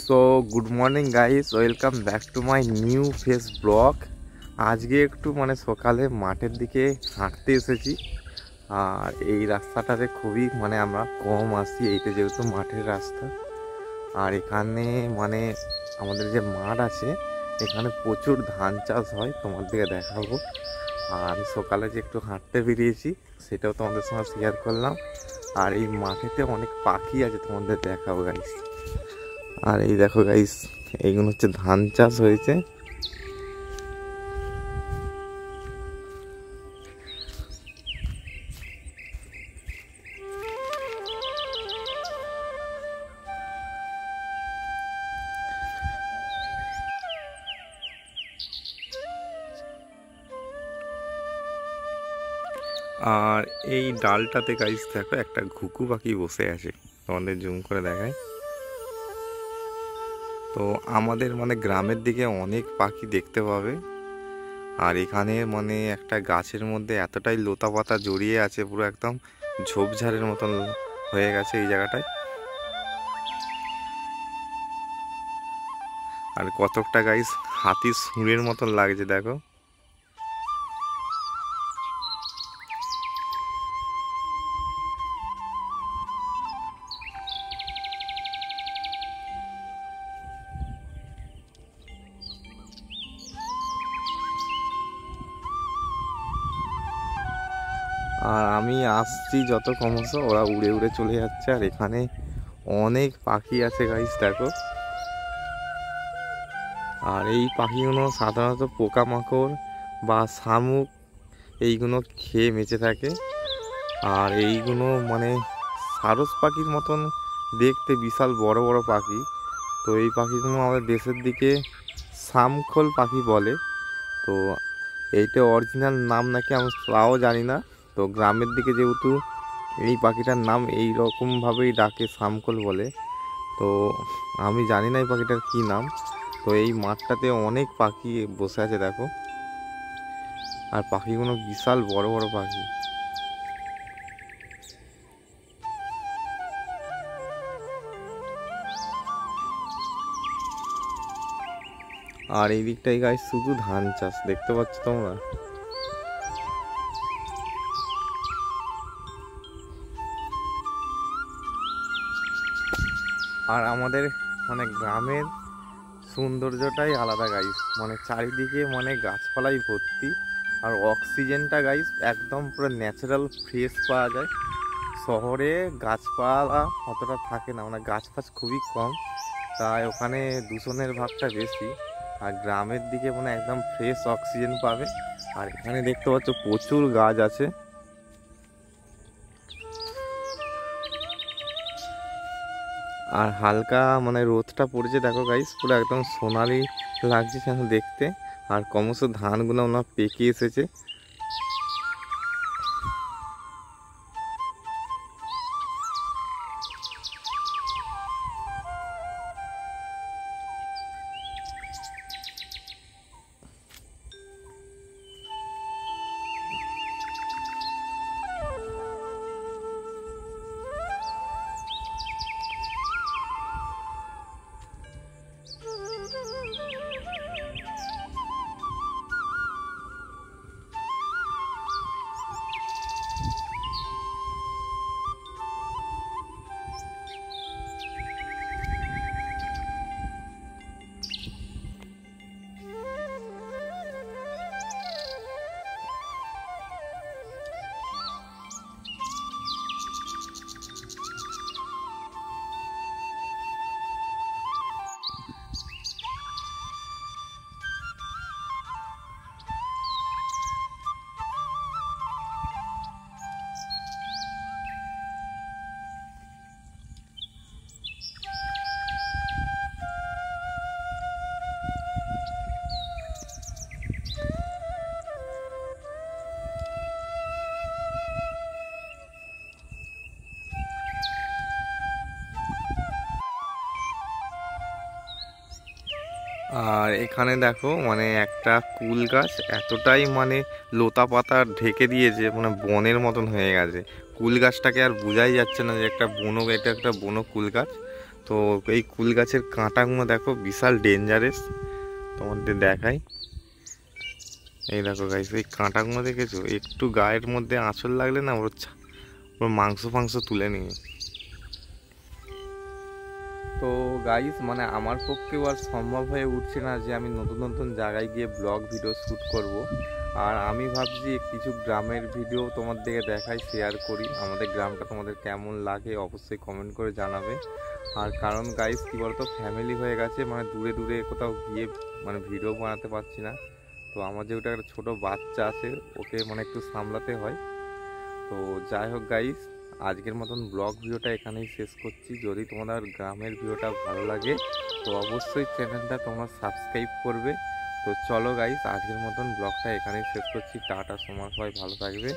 So good morning guys, welcome back to my new face blog. আজকে একটু সকালে মাঠের দিকে হাঁটতে এসেছি। আর এই রাস্তাটাতে খুবই আমরা কম আসি, এইটা যেহেতু মাঠের রাস্তা। আর এখানে আমাদের যে মাঠ আছে, এখানে প্রচুর ধান চাষ হয়, তোমাদেরকে দেখাবো। আর আমি সকালে যে একটু হাঁটতে বেরিয়েছি, সেটাও তোমাদের সঙ্গে শেয়ার করলাম। আর এই মাঠেতে অনেক পাখি আছে, তোমাদের দেখাবো গাইস। আর এই দেখো গাইস, এইগুলো হচ্ছে ধান চাষ হয়েছে। আর এই ডালটাতে গাইস দেখো একটা ঘুঘু পাখি বসে আছে, তোমাদের জুম করে দেখায়। তো আমাদের গ্রামের দিকে অনেক পাখি দেখতে পাবে। আর এখানে একটা গাছের মধ্যে এতটাই লতা পাতা জড়িয়ে আছে, পুরো একদম ঝোপঝাড়ের মতন হয়ে গেছে এই জায়গাটায়। আর কতকটা গাইস হাতির সুরের মতন লাগছে দেখো। আর আমি আসছি যত ক্রমশ ওরা উড়ে উড়ে চলে যাচ্ছে। আর এখানে অনেক পাখি আছে গাইস দেখো। আর এই পাখিগুলো সাধারণত পোকামাকড় বা শামুক এইগুলো খেয়ে বেঁচে থাকে। আর এইগুলো সারস পাখির মতন দেখতে, বিশাল বড় বড় পাখি। তো এই পাখিগুলো আমাদের দেশের দিকে শামখোল পাখি বলে। তো এইটা অরিজিনাল নাম নাকি আমি তাও জানি না। তো গ্রামের দিকে যেহেতু এই পাখিটার নাম এই রকমভাবেই ডাকে, শামখোল বলে। তো আমি জানি না এই পাখিটার কী নাম। তো এই মাঠটাতে অনেক পাখি বসে আছে দেখো। আর পাখিগুলো বিশাল বড় বড় পাখি। আর এই দিকটাই গাইস শুধু ধান চাষ দেখতে পাচ্ছ তোমরা। আর আমাদের গ্রামের সৌন্দর্যটাই আলাদা গাইস। চারিদিকে গাছপালাই ভর্তি। আর অক্সিজেনটা গাইস একদম পুরো ন্যাচারাল ফ্রেশ পাওয়া যায়। শহরে গাছপালা অতটা থাকে না, গাছ ফাছ খুবই কম, তাই ওখানে দূষণের ভাবটা বেশি। আর গ্রামের দিকে একদম ফ্রেশ অক্সিজেন পাবে। আর এখানে দেখতে পাচ্ছ প্রচুর গাছ আছে। আর হালকা রোদটা পড়েছে দেখো গাইস, পুরো একদম সোনালি লাগছে যেন দেখতে। আর ক্রমশ ধানগুলো পেকে এসেছে। আর এখানে দেখো একটা কুল গাছ এতটাই লতা পাতা ঢেকে দিয়েছে, বনের মতন হয়ে গেছে। কুল গাছটাকে আর বোঝাই যাচ্ছে না যে একটা বনো, এটা একটা বনো কুল গাছ। তো এই কুল গাছের কাঁটাগুলো দেখো বিশাল ডেঞ্জারাস, তোমাদের দেখাই। এই দেখো গাইস, এই কাঁটাগুলো দেখেছো? একটু গায়ের মধ্যে আঁচড় লাগলে না ওর মাংস ফাংস তুলে নিয়ে। তো গাইস মানে আমার পক্ষেও আর সম্ভব হয়ে উঠছে না যে আমি নতুন নতুন জায়গায় গিয়ে ব্লগ ভিডিও শ্যুট করব। আর আমি ভাবছি কিছু গ্রামের ভিডিও তোমাদেরকে দেখাই, শেয়ার করি। আমাদের গ্রামটা তোমাদের কেমন লাগে অবশ্যই কমেন্ট করে জানাবে। আর কারণ গাইস কী বলতো, ফ্যামিলি হয়ে গেছে, মানে দূরে দূরে কোথাও গিয়ে মানে ভিডিও বানাতে পারছি না। তো আমার যেহেতু একটা ছোটো বাচ্চা আছে, ওকে মানে একটু সামলাতে হয়। তো যাই হোক গাইস, আজকের মতন ব্লগ ভিডিওটা এখানেই শেষ করছি। যদি তোমাদের গ্রামের ভিডিওটা ভালো লাগে তো অবশ্যই চ্যানেলটা তোমরা সাবস্ক্রাইব করবে। তো চলো গাইস, আজকের মতন ব্লগটা এখানেই শেষ করছি। টাটা, সময় সবাই ভালো থাকবে।